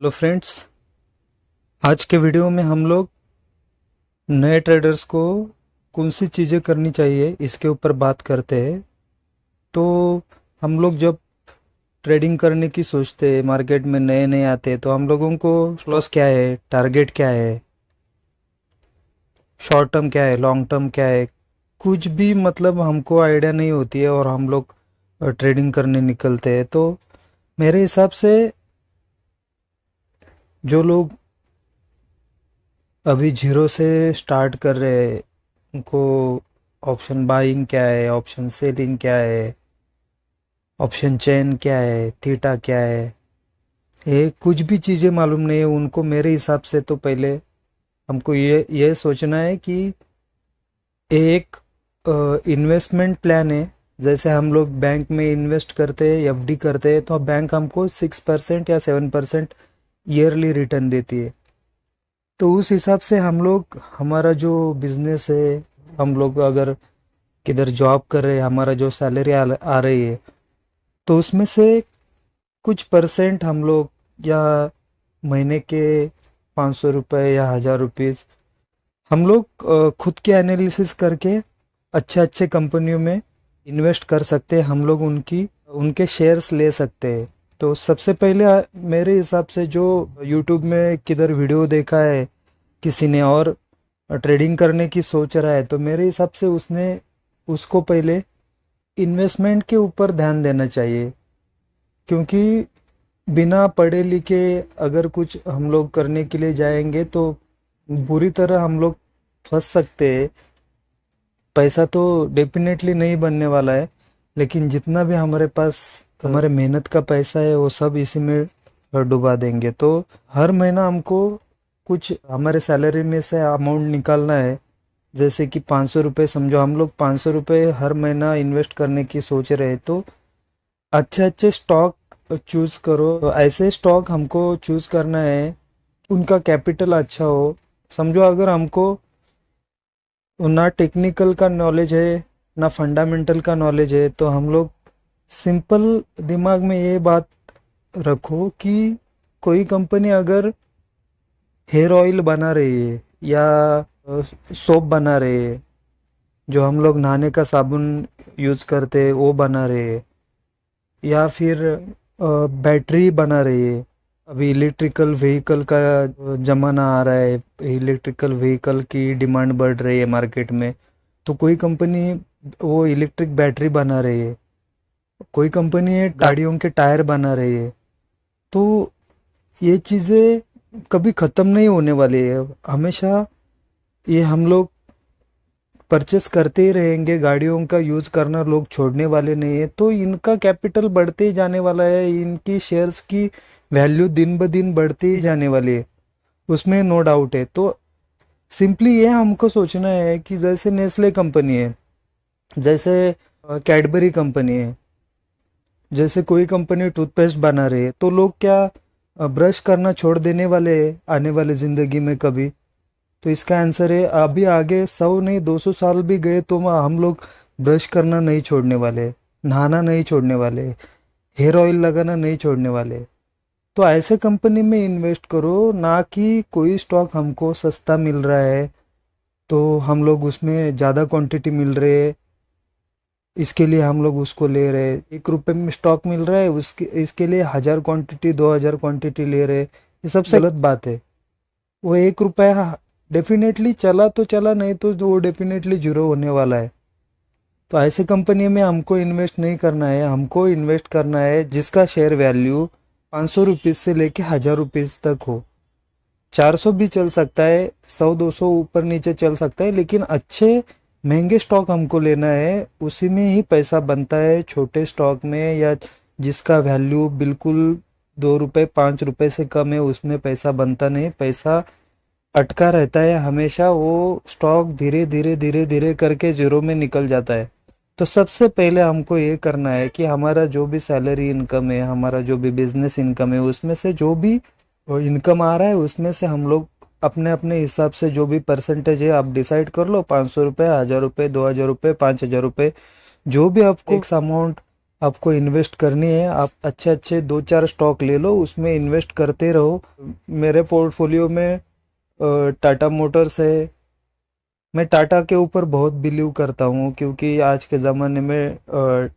Hello friends. आज के video में हम लोग नए ट्रेडर्स को कौन सी चीज़ें करनी चाहिए इसके ऊपर बात करते हैं। तो हम लोग जब ट्रेडिंग करने की सोचते हैं, मार्केट में नए नए आते हैं, तो हम लोगों को लॉस क्या है, टारगेट क्या है, शॉर्ट टर्म क्या है, लॉन्ग टर्म क्या है, कुछ भी मतलब हमको आइडिया नहीं होती है और हम लोग ट्रेडिंग करने निकलते हैं। तो मेरे हिसाब से जो लोग अभी जीरो से स्टार्ट कर रहे हैं उनको ऑप्शन बाइंग क्या है, ऑप्शन सेलिंग क्या है, ऑप्शन चेन क्या है, थीटा क्या है, ये कुछ भी चीज़ें मालूम नहीं है उनको। मेरे हिसाब से तो पहले हमको ये सोचना है कि ये एक इन्वेस्टमेंट प्लान है। जैसे हम लोग बैंक में इन्वेस्ट करते हैं, एफडी करते हैं, तो बैंक हमको 6% या 7% ईयरली रिटर्न देती है। तो उस हिसाब से हम लोग, हमारा जो बिजनेस है, हम लोग अगर किधर जॉब कर रहे हैं, हमारा जो सैलरी आ रही है, तो उसमें से कुछ परसेंट हम लोग या महीने के 500 रुपये या 1000 रुपीज़ हम लोग खुद के एनालिसिस करके अच्छे अच्छे कंपनियों में इन्वेस्ट कर सकते हैं। हम लोग उनके शेयर्स ले सकते हैं। तो सबसे पहले मेरे हिसाब से जो यूट्यूब में किधर वीडियो देखा है किसी ने और ट्रेडिंग करने की सोच रहा है, तो मेरे हिसाब से उसने उसको पहले इन्वेस्टमेंट के ऊपर ध्यान देना चाहिए। क्योंकि बिना पढ़े लिखे अगर कुछ हम लोग करने के लिए जाएंगे तो बुरी तरह हम लोग फंस सकते हैं। पैसा तो डेफिनेटली नहीं बनने वाला है, लेकिन जितना भी हमारे पास हमारे मेहनत का पैसा है वो सब इसी में डुबा देंगे। तो हर महीना हमको कुछ हमारे सैलरी में से अमाउंट निकालना है। जैसे कि 500 रुपये, समझो हम लोग 500 रुपये हर महीना इन्वेस्ट करने की सोच रहे हैं, तो अच्छे अच्छे स्टॉक चूज करो। तो ऐसे स्टॉक हमको चूज करना है, उनका कैपिटल अच्छा हो। समझो अगर हमको ना टेक्निकल का नॉलेज है ना फंडामेंटल का नॉलेज है, तो हम लोग सिंपल दिमाग में ये बात रखो कि कोई कंपनी अगर हेयर ऑयल बना रही है या सोप बना रही है, जो हम लोग नहाने का साबुन यूज करते हैं वो बना रहे हैं, या फिर बैटरी बना रही है। अभी इलेक्ट्रिकल व्हीकल का जमाना आ रहा है, इलेक्ट्रिकल व्हीकल की डिमांड बढ़ रही है मार्केट में। तो कोई कंपनी वो इलेक्ट्रिक बैटरी बना रही है, कोई कंपनी है गाड़ियों के टायर बना रही है। तो ये चीज़ें कभी ख़त्म नहीं होने वाली है, हमेशा ये हम लोग परचेस करते ही रहेंगे। गाड़ियों का यूज़ करना लोग छोड़ने वाले नहीं है, तो इनका कैपिटल बढ़ते ही जाने वाला है, इनकी शेयर्स की वैल्यू दिन ब दिन बढ़ती ही जाने वाली है, उसमें नो डाउट है। तो सिंपली ये हमको सोचना है कि जैसे नेस्ले कंपनी है, जैसे कैडबरी कंपनी है, जैसे कोई कंपनी टूथपेस्ट बना रही है, तो लोग क्या ब्रश करना छोड़ देने वाले हैं आने वाले ज़िंदगी में कभी? तो इसका आंसर है अभी आगे 100 नहीं 200 साल भी गए तो हम लोग ब्रश करना नहीं छोड़ने वाले, नहाना नहीं छोड़ने वाले, हेयर ऑयल लगाना नहीं छोड़ने वाले। तो ऐसे कंपनी में इन्वेस्ट करो, ना कि कोई स्टॉक हमको सस्ता मिल रहा है तो हम लोग उसमें ज़्यादा क्वांटिटी मिल रही है, इसके लिए हम लोग उसको ले रहे हैं। 1 रुपए में स्टॉक मिल रहा है, उसके इसके लिए 1000 क्वांटिटी 2000 क्वांटिटी ले रहे हैं। ये सबसे गलत बात है। वो 1 रुपया डेफिनेटली चला तो चला, नहीं तो वो डेफिनेटली जीरो होने वाला है। तो ऐसे कंपनी में हमको इन्वेस्ट नहीं करना है, हमको इन्वेस्ट करना है जिसका शेयर वैल्यू 500 रुपीज़ से लेके 1000 रुपीज़ तक हो। 400 भी चल सकता है, 100 200 ऊपर नीचे चल सकता है, लेकिन अच्छे महंगे स्टॉक हमको लेना है, उसी में ही पैसा बनता है। छोटे स्टॉक में या जिसका वैल्यू बिल्कुल 2 रुपये 5 रुपये से कम है, उसमें पैसा बनता नहीं। पैसा अटका रहता है हमेशा, वो स्टॉक धीरे धीरे धीरे धीरे करके जीरो में निकल जाता है। तो सबसे पहले हमको ये करना है कि हमारा जो भी सैलरी इनकम है, हमारा जो भी बिजनेस इनकम है, उसमें से जो भी इनकम आ रहा है उसमें से हम लोग अपने अपने हिसाब से जो भी परसेंटेज है आप डिसाइड कर लो। 500 रुपये, 1000 रुपये, 2000 रुपये, 5000 रुपये, जो भी आपको फिक्स अमाउंट आपको इन्वेस्ट करनी है, आप अच्छे अच्छे दो चार स्टॉक ले लो, उसमें इन्वेस्ट करते रहो। मेरे पोर्टफोलियो में टाटा मोटर्स है। मैं टाटा के ऊपर बहुत बिलीव करता हूँ क्योंकि आज के ज़माने में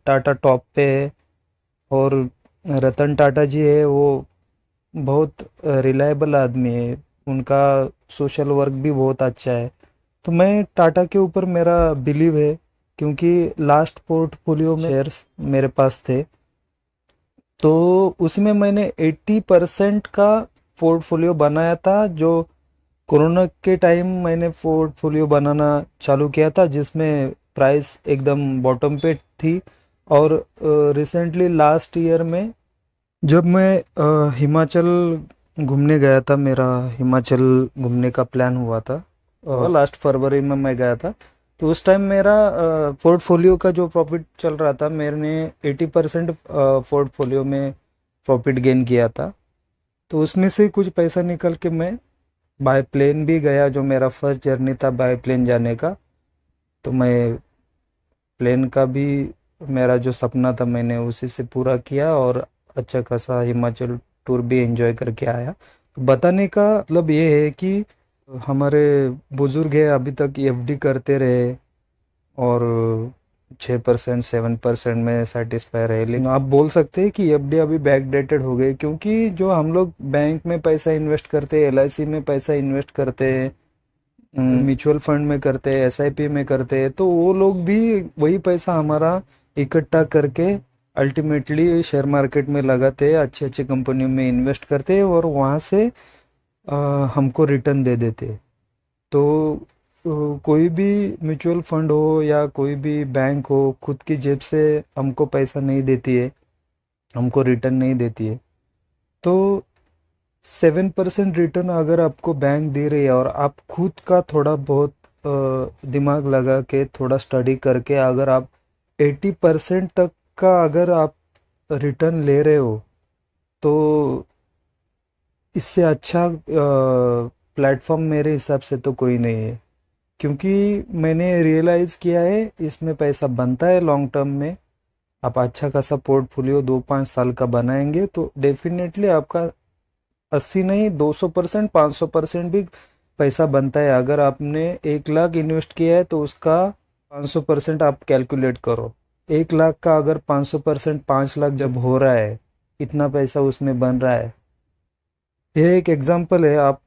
टाटा टॉप पे है। और रतन टाटा जी है, वो बहुत रिलायबल आदमी है। उनका सोशल वर्क भी बहुत अच्छा है। तो मैं टाटा के ऊपर मेरा बिलीव है क्योंकि लास्ट पोर्टफोलियो में शेयर्स मेरे पास थे, तो उसमें मैंने 80% का पोर्टफोलियो बनाया था। जो कोरोना के टाइम मैंने पोर्टफोलियो बनाना चालू किया था, जिसमें प्राइस एकदम बॉटम पे थी। और रिसेंटली लास्ट ईयर में जब मैं हिमाचल घूमने गया था, मेरा हिमाचल घूमने का प्लान हुआ था, लास्ट फरवरी में मैं गया था। तो उस टाइम मेरा पोर्टफोलियो का जो प्रॉफिट चल रहा था, मैंने 80% पोर्टफोलियो में प्रॉफिट गेन किया था। तो उसमें से कुछ पैसा निकल के मैं बाय प्लेन भी गया, जो मेरा फर्स्ट जर्नी था बाय प्लेन जाने का। तो मैं प्लेन का भी, मेरा जो सपना था मैंने उसी से पूरा किया और अच्छा खासा हिमाचल टूर भी एंजॉय करके आया। तो बताने का मतलब ये है कि हमारे बुजुर्ग है अभी तक एफडी करते रहे और 6% 7% में सेटिस्फाई रहे। लेकिन आप बोल सकते हैं कि एफडी अभी बैकडेटेड हो गई, क्योंकि जो हम लोग बैंक में पैसा इन्वेस्ट करते हैं, एलआईसी में पैसा इन्वेस्ट करते हैं, म्यूचुअल फंड में करते हैं, एसआईपी में करते हैं, तो वो लोग भी वही पैसा हमारा इकट्ठा करके अल्टीमेटली शेयर मार्केट में लगाते हैं, अच्छे अच्छे कंपनियों में इन्वेस्ट करते हैं और वहाँ से अ, हमको रिटर्न दे देते हैं। तो कोई भी म्यूचुअल फंड हो या कोई भी बैंक हो, खुद की जेब से हमको पैसा नहीं देती है, हमको रिटर्न नहीं देती है। तो 7% रिटर्न अगर आपको बैंक दे रही है और आप खुद का थोड़ा बहुत दिमाग लगा के थोड़ा स्टडी करके अगर आप 80% तक का अगर आप रिटर्न ले रहे हो, तो इससे अच्छा प्लेटफॉर्म मेरे हिसाब से तो कोई नहीं है। क्योंकि मैंने रियलाइज़ किया है इसमें पैसा बनता है लॉन्ग टर्म में। आप अच्छा खासा पोर्टफोलियो 2-5 साल का बनाएंगे तो डेफिनेटली आपका 80 नहीं 200% 500% भी पैसा बनता है। अगर आपने 1 लाख इन्वेस्ट किया है तो उसका 500% आप कैलकुलेट करो। 1 लाख का अगर 500% 5 लाख जब हो रहा है, इतना पैसा उसमें बन रहा है। ये एक एग्जांपल है। आप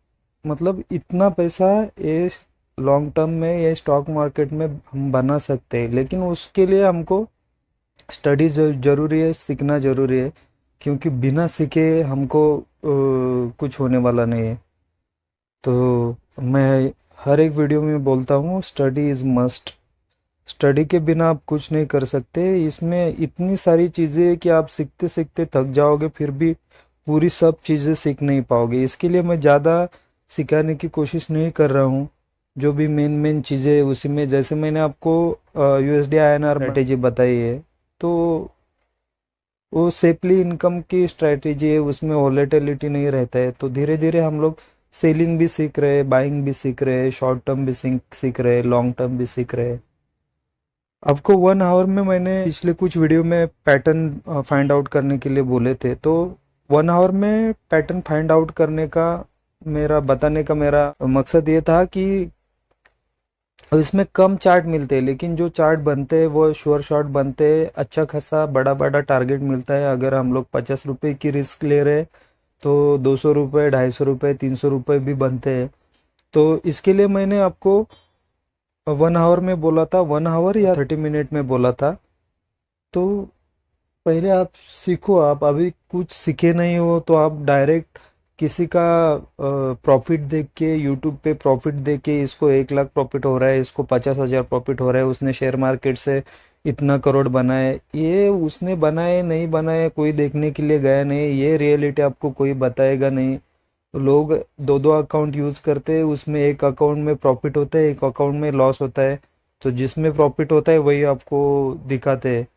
मतलब इतना पैसा ये लॉन्ग टर्म में ये स्टॉक मार्केट में हम बना सकते हैं, लेकिन उसके लिए हमको स्टडी जरूरी है, सीखना जरूरी है। क्योंकि बिना सीखे हमको कुछ होने वाला नहीं है। तो मैं हर एक वीडियो में बोलता हूँ, स्टडी इज़ मस्ट। स्टडी के बिना आप कुछ नहीं कर सकते। इसमें इतनी सारी चीज़ें हैं कि आप सीखते सीखते थक जाओगे, फिर भी पूरी सब चीज़ें सीख नहीं पाओगे। इसके लिए मैं ज़्यादा सिखाने की कोशिश नहीं कर रहा हूँ। जो भी मेन मेन चीज़ें उसी में, जैसे मैंने आपको यूएसडी आईएनआर स्ट्रेटेजी बताई है, तो वो सेफली इनकम की स्ट्रेटेजी है, उसमें वॉलेटिलिटी नहीं रहता है। तो धीरे धीरे हम लोग सेलिंग भी सीख रहे हैं, बाइंग भी सीख रहे हैं, शॉर्ट टर्म भी सीख रहे हैं, लॉन्ग टर्म भी सीख रहे हैं। आपको 1 आवर में मैंने पिछले कुछ वीडियो में पैटर्न फाइंड आउट करने के लिए बोले थे। तो 1 आवर में पैटर्न फाइंड आउट करने का मेरा बताने का मेरा मकसद ये था कि इसमें कम चार्ट मिलते हैं, लेकिन जो चार्ट बनते हैं वो श्योर शॉट बनते हैं। अच्छा खासा बड़ा बड़ा टारगेट मिलता है। अगर हम लोग 50 रुपए की रिस्क ले रहे हैं तो 200 रुपये, 250 रुपये, 300 रुपये भी बनते हैं। तो इसके लिए मैंने आपको 1 आवर में बोला था, 1 आवर या 30 मिनट में बोला था। तो पहले आप सीखो। आप अभी कुछ सीखे नहीं हो तो आप डायरेक्ट किसी का प्रॉफिट देख के, यूट्यूब पे प्रॉफिट देख के, इसको 1 लाख प्रॉफिट हो रहा है, इसको 50,000 प्रॉफिट हो रहा है, उसने शेयर मार्केट से इतना करोड़ बनाए, ये उसने बनाए नहीं बनाए कोई देखने के लिए गया नहीं। ये रियलिटी आपको कोई बताएगा नहीं। लोग दो दो अकाउंट यूज करते हैं, उसमें एक अकाउंट में प्रॉफिट होता है, एक अकाउंट में लॉस होता है। तो जिसमें प्रॉफिट होता है वही आपको दिखाते हैं।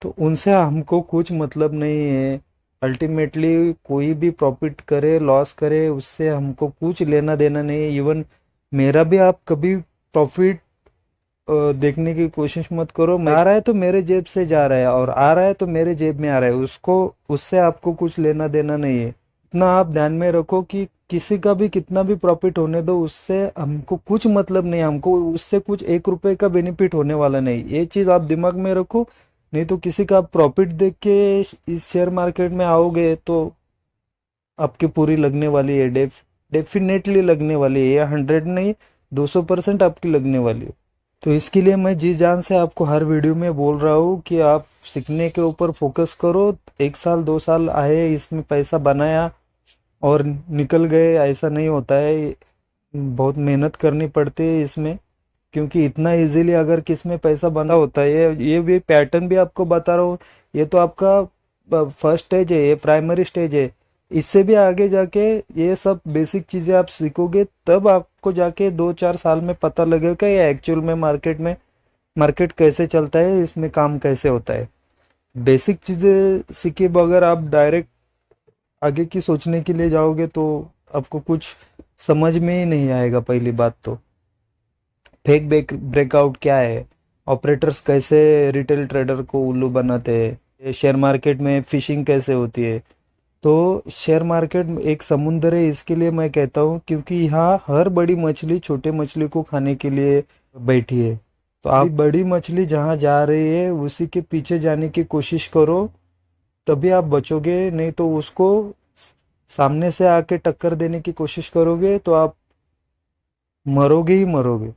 तो उनसे हमको कुछ मतलब नहीं है। अल्टीमेटली कोई भी प्रॉफिट करे लॉस करे, उससे हमको कुछ लेना देना नहीं है। इवन मेरा भी आप कभी प्रॉफिट देखने की कोशिश मत करो। मैं आ रहा है तो मेरे जेब से जा रहा है और आ रहा है तो मेरे जेब में आ रहा है, उसको उससे आपको कुछ लेना देना नहीं है। इतना आप ध्यान में रखो कि किसी का भी कितना भी प्रॉफिट होने दो, उससे हमको कुछ मतलब नहीं, हमको उससे कुछ 1 रुपए का बेनिफिट होने वाला नहीं, ये चीज आप दिमाग में रखो। नहीं तो किसी का प्रॉफिट देख के इस शेयर मार्केट में आओगे तो आपकी पूरी लगने वाली है, डेफिनेटली लगने वाली है, ये 100 नहीं, 200% आपकी लगने वाली है। तो इसके लिए मैं जी जान से आपको हर वीडियो में बोल रहा हूँ कि आप सीखने के ऊपर फोकस करो। 1 साल 2 साल आए, इसमें पैसा बनाया और निकल गए, ऐसा नहीं होता है। बहुत मेहनत करनी पड़ती है इसमें, क्योंकि इतना इजीली अगर किस में पैसा बना होता है, ये भी पैटर्न भी आपको बता रहा हूँ। ये तो आपका फर्स्ट स्टेज है, ये प्राइमरी स्टेज है। इससे भी आगे जाके ये सब बेसिक चीजें आप सीखोगे, तब आपको जाके 2 4 साल में पता लगेगा कि ये एक्चुअल में मार्केट कैसे चलता है, इसमें काम कैसे होता है। बेसिक चीजें सीखे बगैर आप डायरेक्ट आगे की सोचने के लिए जाओगे तो आपको कुछ समझ में ही नहीं आएगा। पहली बात तो फेक ब्रेकआउट क्या है, ऑपरेटर्स कैसे रिटेल ट्रेडर को उल्लू बनाते हैं, शेयर मार्केट में फिशिंग कैसे होती है। तो शेयर मार्केट एक समुंदर है, इसके लिए मैं कहता हूँ, क्योंकि यहाँ हर बड़ी मछली छोटे मछली को खाने के लिए बैठी है। तो आप बड़ी मछली जहाँ जा रही है उसी के पीछे जाने की कोशिश करो, तभी आप बचोगे। नहीं तो उसको सामने से आके टक्कर देने की कोशिश करोगे तो आप मरोगे ही मरोगे।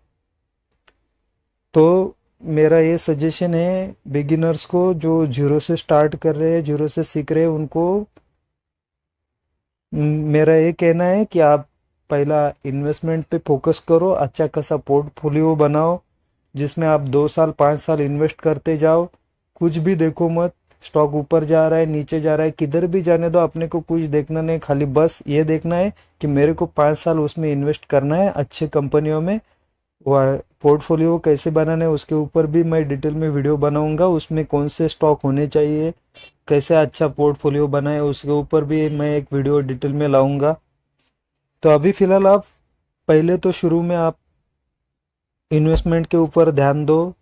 तो मेरा ये सजेशन है बिगिनर्स को, जो जीरो से स्टार्ट कर रहे हैं, जीरो से सीख रहे हैं, उनको मेरा ये कहना है कि आप पहला इन्वेस्टमेंट पे फोकस करो, अच्छा खासा पोर्टफोलियो बनाओ जिसमें आप 2 साल 5 साल इन्वेस्ट करते जाओ। कुछ भी देखो मत, स्टॉक ऊपर जा रहा है नीचे जा रहा है किधर भी जाने दो, अपने को कुछ देखना नहीं, खाली बस ये देखना है कि मेरे को 5 साल उसमें इन्वेस्ट करना है अच्छे कंपनियों में। वह पोर्टफोलियो कैसे बनाना है उसके ऊपर भी मैं डिटेल में वीडियो बनाऊंगा, उसमें कौन से स्टॉक होने चाहिए, कैसे अच्छा पोर्टफोलियो बनाए, उसके ऊपर भी मैं एक वीडियो डिटेल में लाऊंगा। तो अभी फिलहाल आप पहले तो शुरू में आप इन्वेस्टमेंट के ऊपर ध्यान दो,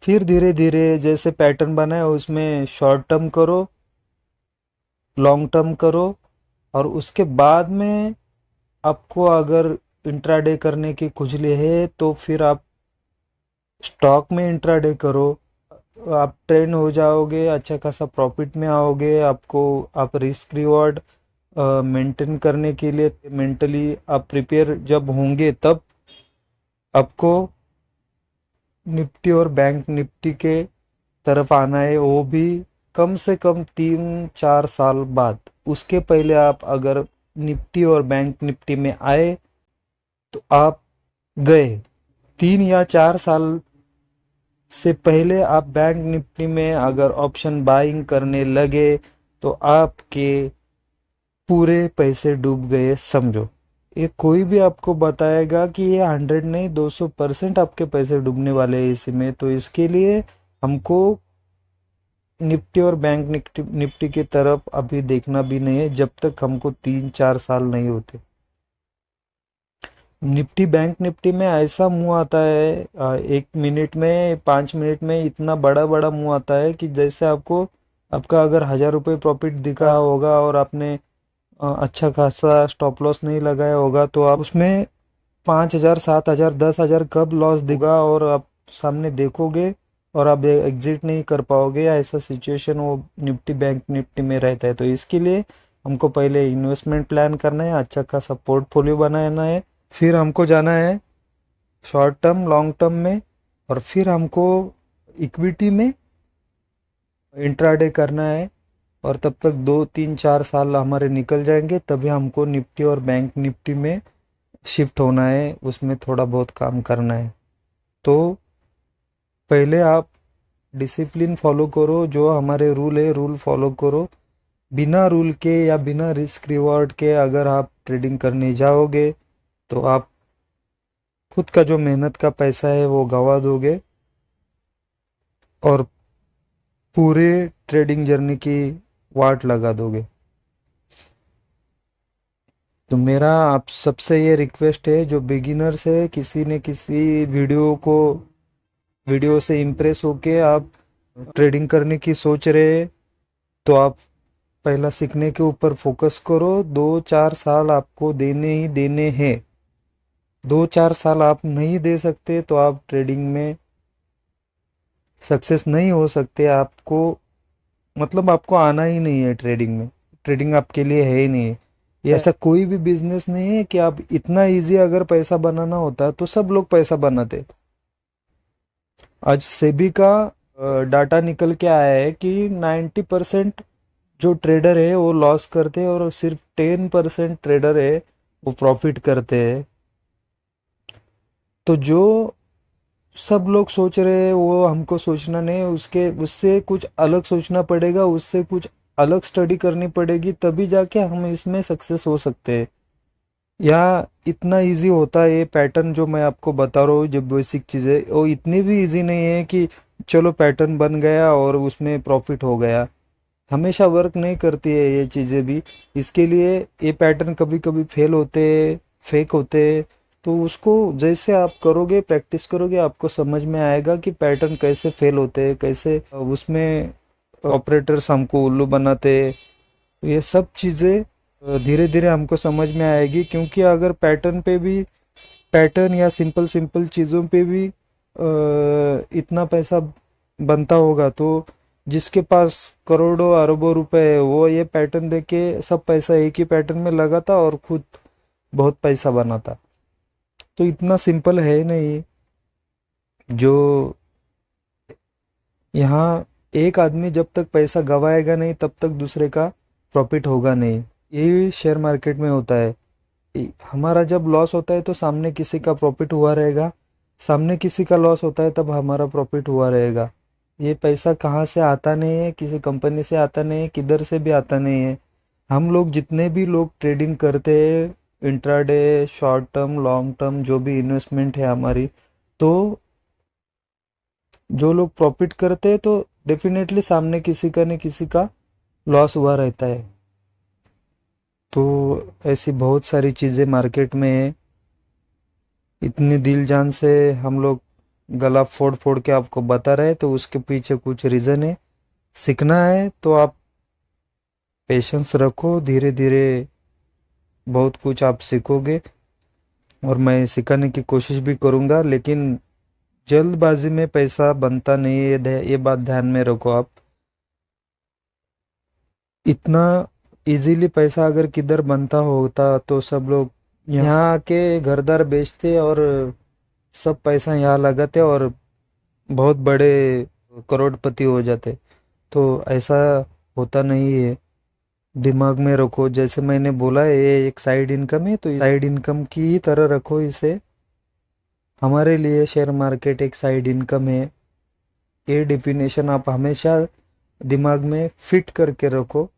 फिर धीरे धीरे जैसे पैटर्न बनाए उसमें शॉर्ट टर्म करो, लॉन्ग टर्म करो, और उसके बाद में आपको अगर इंट्राडे करने की खुजली है तो फिर आप स्टॉक में इंट्राडे करो। आप ट्रेंड हो जाओगे, अच्छा खासा प्रॉफिट में आओगे। आपको आप रिस्क रिवॉर्ड मेंटेन करने के लिए मेंटली आप प्रिपेयर जब होंगे, तब आपको निफ्टी और बैंक निफ्टी के तरफ आना है, वो भी कम से कम 3 4 साल बाद। उसके पहले आप अगर निफ्टी और बैंक निफ्टी में आए तो आप गए। 3 या 4 साल से पहले आप बैंक निफ्टी में अगर ऑप्शन बाइंग करने लगे तो आपके पूरे पैसे डूब गए समझो। ये कोई भी आपको बताएगा कि ये 100 नहीं 200% आपके पैसे डूबने वाले हैं इसमें। तो इसके लिए हमको निफ्टी और बैंक निफ्टी की तरफ अभी देखना भी नहीं है जब तक हमको 3 4 साल नहीं होते। निफ्टी बैंक निफ्टी में ऐसा मुंह आता है 1 मिनट में 5 मिनट में इतना बड़ा बड़ा मुंह आता है कि जैसे आपको आपका अगर 1,000 रुपये प्रॉफिट दिखा होगा और आपने अच्छा खासा स्टॉप लॉस नहीं लगाया होगा, तो आप उसमें 5,000 7,000 10,000 कब लॉस दिखा और आप सामने देखोगे और आप एग्जिट नहीं कर पाओगे। ऐसा सिचुएशन वो निफ्टी बैंक निफ्टी में रहता है। तो इसके लिए हमको पहले इन्वेस्टमेंट प्लान करना है, अच्छा खासा पोर्टफोलियो बनाना है, फिर हमको जाना है शॉर्ट टर्म लॉन्ग टर्म में, और फिर हमको इक्विटी में इंट्राडे करना है। और तब तक 2 3 4 साल हमारे निकल जाएंगे, तभी हमको निफ्टी और बैंक निफ्टी में शिफ्ट होना है, उसमें थोड़ा बहुत काम करना है। तो पहले आप डिसिप्लिन फॉलो करो, जो हमारे रूल है रूल फॉलो करो। बिना रूल के या बिना रिस्क रिवॉर्ड के अगर आप ट्रेडिंग करने जाओगे तो आप खुद का जो मेहनत का पैसा है वो गंवा दोगे और पूरे ट्रेडिंग जर्नी की वाट लगा दोगे। तो मेरा आप सबसे ये रिक्वेस्ट है, जो बिगिनर्स है, किसी ने किसी वीडियो को वीडियो से इम्प्रेस होके आप ट्रेडिंग करने की सोच रहे, तो आप पहला सीखने के ऊपर फोकस करो। 2-4 साल आपको देने ही देने हैं। 2-4 साल आप नहीं दे सकते तो आप ट्रेडिंग में सक्सेस नहीं हो सकते। आपको मतलब आपको आना ही नहीं है ट्रेडिंग में। ट्रेडिंग आपके लिए है ही नहीं है। ये ऐसा कोई भी बिजनेस नहीं है कि आप इतना इजी अगर पैसा बनाना होता तो सब लोग पैसा बनाते। आज सेबी का डाटा निकल के आया है कि 90% जो ट्रेडर है वो लॉस करते हैं और सिर्फ 10% ट्रेडर है वो प्रॉफिट करते हैं। तो जो सब लोग सोच रहे हैं वो हमको सोचना नहीं, उसके उससे कुछ अलग सोचना पड़ेगा, उससे कुछ अलग स्टडी करनी पड़ेगी, तभी जाके हम इसमें सक्सेस हो सकते हैं। या इतना इजी होता है ये पैटर्न जो मैं आपको बता रहा हूँ, जो बेसिक चीज़ें वो इतनी भी इजी नहीं है कि चलो पैटर्न बन गया और उसमें प्रॉफिट हो गया। हमेशा वर्क नहीं करती है ये चीज़ें भी। इसके लिए ये पैटर्न कभी कभी फेल होते, फेक होते। तो उसको जैसे आप करोगे, प्रैक्टिस करोगे, आपको समझ में आएगा कि पैटर्न कैसे फेल होते हैं, कैसे उसमें ऑपरेटर्स हमको उल्लू बनाते। तो ये सब चीज़ें धीरे धीरे हमको समझ में आएगी, क्योंकि अगर पैटर्न पे भी, पैटर्न या सिंपल सिंपल चीज़ों पे भी इतना पैसा बनता होगा, तो जिसके पास करोड़ों अरबों रुपए है वो ये पैटर्न देख के सब पैसा एक ही पैटर्न में लगाता और खुद बहुत पैसा बनाता। तो इतना सिंपल है नहीं। जो यहाँ एक आदमी जब तक पैसा गवाएगा नहीं तब तक दूसरे का प्रॉफिट होगा नहीं। यही शेयर मार्केट में होता है। हमारा जब लॉस होता है तो सामने किसी का प्रॉफिट हुआ रहेगा, सामने किसी का लॉस होता है तब हमारा प्रॉफिट हुआ रहेगा। ये पैसा कहाँ से आता नहीं है, किसी कंपनी से आता नहीं है, किधर से भी आता नहीं है। हम लोग जितने भी लोग ट्रेडिंग करते हैं, intraday, short term, long term, जो भी इन्वेस्टमेंट है हमारी, तो जो लोग प्रॉफिट करते हैं तो डेफिनेटली सामने किसी का न किसी का लॉस हुआ रहता है। तो ऐसी बहुत सारी चीज़ें मार्केट में है। इतनी दिल जान से हम लोग गला फोड़ फोड़ के आपको बता रहे हैं, तो उसके पीछे कुछ रीज़न है। सीखना है तो आप पेशेंस रखो, धीरे धीरे बहुत कुछ आप सीखोगे। और मैं सिखाने की कोशिश भी करूँगा, लेकिन जल्दबाजी में पैसा बनता नहीं है, ये बात ध्यान में रखो आप। इतना इजीली पैसा अगर किधर बनता होता तो सब लोग यहाँ आके घरदार बेचते और सब पैसा यहाँ लगाते और बहुत बड़े करोड़पति हो जाते। तो ऐसा होता नहीं है। दिमाग में रखो, जैसे मैंने बोला ये एक साइड इनकम है, तो साइड इनकम की तरह रखो इसे। हमारे लिए शेयर मार्केट एक साइड इनकम है। ये डिफिनेशन आप हमेशा दिमाग में फिट करके रखो।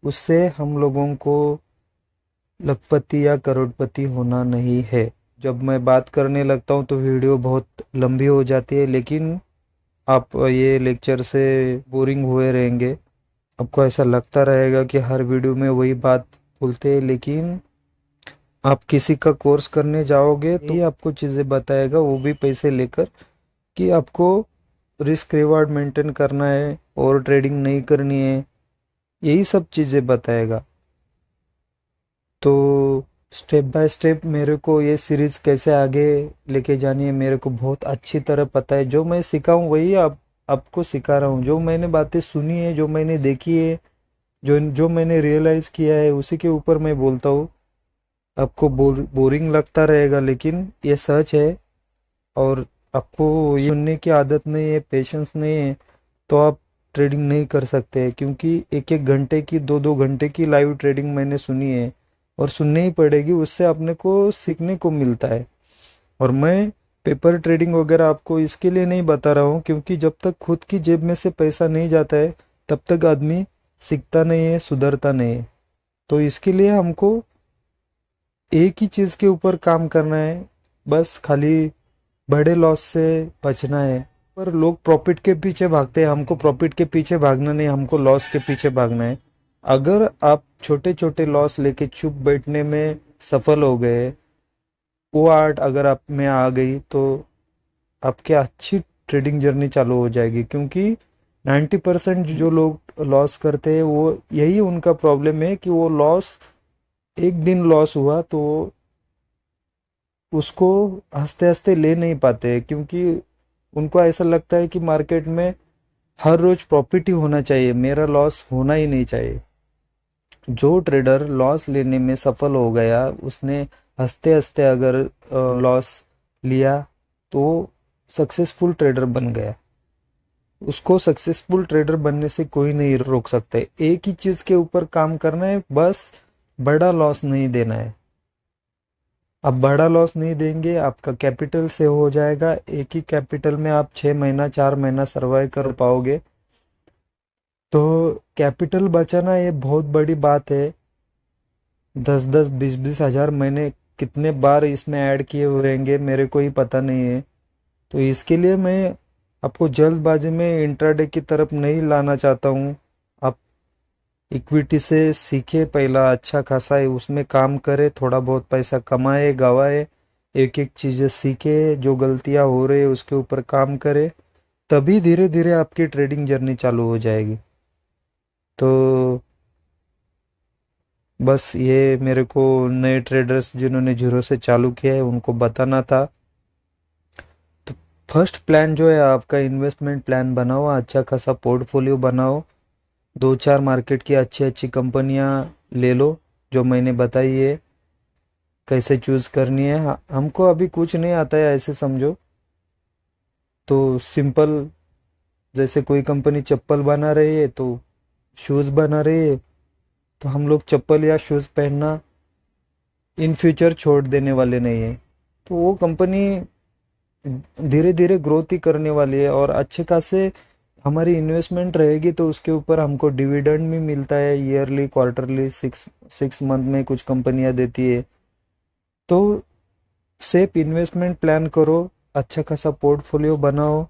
उससे हम लोगों को लखपति या करोड़पति होना नहीं है। जब मैं बात करने लगता हूँ तो वीडियो बहुत लंबी हो जाती है, लेकिन आप ये लेक्चर से बोरिंग हुए रहेंगे। आपको ऐसा लगता रहेगा कि हर वीडियो में वही बात बोलते हैं, लेकिन आप किसी का कोर्स करने जाओगे तो ये आपको चीज़ें बताएगा, वो भी पैसे लेकर, कि आपको रिस्क रिवार्ड मेंटेन करना है और ट्रेडिंग नहीं करनी है। यही सब चीज़ें बताएगा। तो स्टेप बाय स्टेप मेरे को ये सीरीज कैसे आगे लेके जानी है मेरे को बहुत अच्छी तरह पता है। जो मैं सीखा हूँ वही आपको सिखा रहा हूँ। जो मैंने बातें सुनी है, जो मैंने देखी है, जो जो मैंने रियलाइज किया है, उसी के ऊपर मैं बोलता हूँ। आपको बोरिंग लगता रहेगा, लेकिन ये सच है। और आपको ये सुनने की आदत नहीं है, पेशेंस नहीं है, तो आप ट्रेडिंग नहीं कर सकते। क्योंकि एक एक घंटे की, दो दो घंटे की लाइव ट्रेडिंग मैंने सुनी है और सुननी ही पड़ेगी, उससे अपने को सीखने को मिलता है। और मैं पेपर ट्रेडिंग वगैरह आपको इसके लिए नहीं बता रहा हूँ, क्योंकि जब तक खुद की जेब में से पैसा नहीं जाता है तब तक आदमी सीखता नहीं है, सुधरता नहीं है। तो इसके लिए हमको एक ही चीज़ के ऊपर काम करना है, बस खाली बड़े लॉस से बचना है। पर लोग प्रॉफिट के पीछे भागते हैं, हमको प्रॉफिट के पीछे भागना नहीं, हमको लॉस के पीछे भागना है। अगर आप छोटे छोटे लॉस लेके चुप बैठने में सफल हो गए, वो आर्ट अगर आप में आ गई, तो आपके अच्छी ट्रेडिंग जर्नी चालू हो जाएगी, क्योंकि 90% जो लोग लॉस करते हैं वो यही उनका प्रॉब्लम है कि वो लॉस, एक दिन लॉस हुआ तो उसको हंसते हंसते ले नहीं पाते, क्योंकि उनको ऐसा लगता है कि मार्केट में हर रोज प्रॉफिट ही होना चाहिए, मेरा लॉस होना ही नहीं चाहिए। जो ट्रेडर लॉस लेने में सफल हो गया, उसने हंसते हंसते अगर लॉस लिया तो सक्सेसफुल ट्रेडर बन गया। उसको सक्सेसफुल ट्रेडर बनने से कोई नहीं रोक सकता है। एक ही चीज के ऊपर काम करना है, बस बड़ा लॉस नहीं देना है। अब बड़ा लॉस नहीं देंगे, आपका कैपिटल से हो जाएगा, एक ही कैपिटल में आप 6 महीना 4 महीना सर्वाइव कर पाओगे। तो कैपिटल बचाना ये बहुत बड़ी बात है। 10-10 20-20 हज़ार मैंने कितने बार इसमें ऐड किए हुए रहेंगे मेरे को ही पता नहीं है। तो इसके लिए मैं आपको जल्दबाजी में इंट्राडे की तरफ नहीं लाना चाहता हूँ। आप इक्विटी से सीखे, पहला अच्छा खासा है उसमें काम करे, थोड़ा बहुत पैसा कमाए गवाए, एक एक चीज़ें सीखे, जो गलतियां हो रही है उसके ऊपर काम करे, तभी धीरे धीरे आपकी ट्रेडिंग जर्नी चालू हो जाएगी। तो बस ये मेरे को नए ट्रेडर्स जिन्होंने जीरो से चालू किया है उनको बताना था। तो फर्स्ट प्लान जो है आपका, इन्वेस्टमेंट प्लान बनाओ, अच्छा खासा पोर्टफोलियो बनाओ, दो चार मार्केट की अच्छी अच्छी कंपनियां ले लो जो मैंने बताई है, कैसे चूज करनी है। हमको अभी कुछ नहीं आता है ऐसे समझो, तो सिंपल, जैसे कोई कंपनी चप्पल बना रही है तो शूज बना रही है, तो हम लोग चप्पल या शूज पहनना इन फ्यूचर छोड़ देने वाले नहीं है। तो वो कंपनी धीरे धीरे ग्रोथ ही करने वाली है, और अच्छे खासे हमारी इन्वेस्टमेंट रहेगी तो उसके ऊपर हमको डिविडेंड भी मिलता है, yearly quarterly, six six month में कुछ कंपनियां देती है। तो सेफ इन्वेस्टमेंट प्लान करो, अच्छा खासा पोर्टफोलियो बनाओ,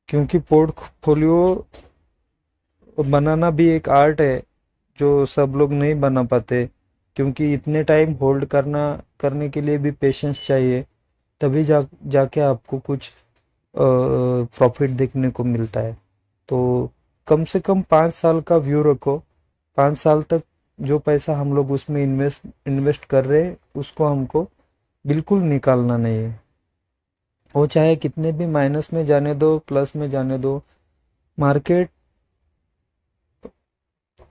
क्योंकि पोर्टफोलियो बनाना भी एक आर्ट है जो सब लोग नहीं बना पाते, क्योंकि इतने टाइम होल्ड करने के लिए भी पेशेंस चाहिए, तभी जाके आपको कुछ प्रॉफिट देखने को मिलता है। तो कम से कम 5 साल का व्यू रखो, 5 साल तक जो पैसा हम लोग उसमें इन्वेस्ट कर रहे हैं उसको हमको बिल्कुल निकालना नहीं है। वो चाहे कितने भी माइनस में जाने दो, प्लस में जाने दो, मार्केट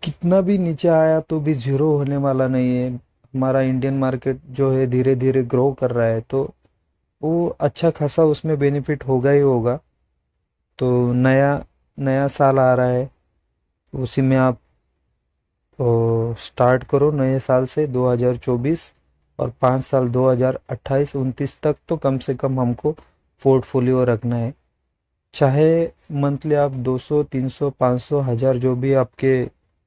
कितना भी नीचे आया तो भी जीरो होने वाला नहीं है। हमारा इंडियन मार्केट जो है धीरे धीरे ग्रो कर रहा है, तो वो अच्छा खासा उसमें बेनिफिट होगा ही होगा। तो नया नया साल आ रहा है, उसी में आप स्टार्ट करो नए साल से 2024, और 5 साल 2028-29 तक तो कम से कम हमको पोर्टफोलियो रखना है। चाहे मंथली आप 200 300 500 1000 जो भी आपके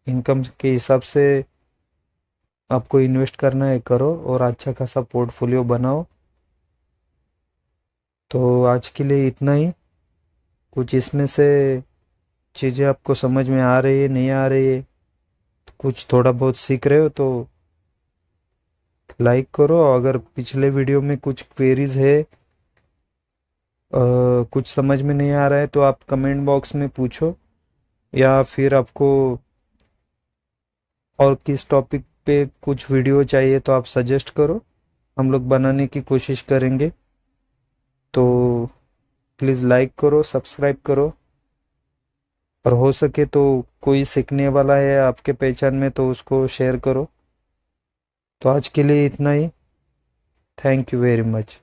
इनकम के हिसाब से आपको इन्वेस्ट करना है करो, और अच्छा खासा पोर्टफोलियो बनाओ। तो आज के लिए इतना ही। कुछ इसमें से चीज़ें आपको समझ में आ रही है, नहीं आ रही है, तो कुछ थोड़ा बहुत सीख रहे हो तो लाइक करो। अगर पिछले वीडियो में कुछ क्वेरीज है, कुछ समझ में नहीं आ रहा है, तो आप कमेंट बॉक्स में पूछो, या फिर आपको और किस टॉपिक पे कुछ वीडियो चाहिए तो आप सजेस्ट करो, हम लोग बनाने की कोशिश करेंगे। तो प्लीज़ लाइक करो, सब्सक्राइब करो, और हो सके तो कोई सीखने वाला है आपके पहचान में तो उसको शेयर करो। तो आज के लिए इतना ही। Thank you very much.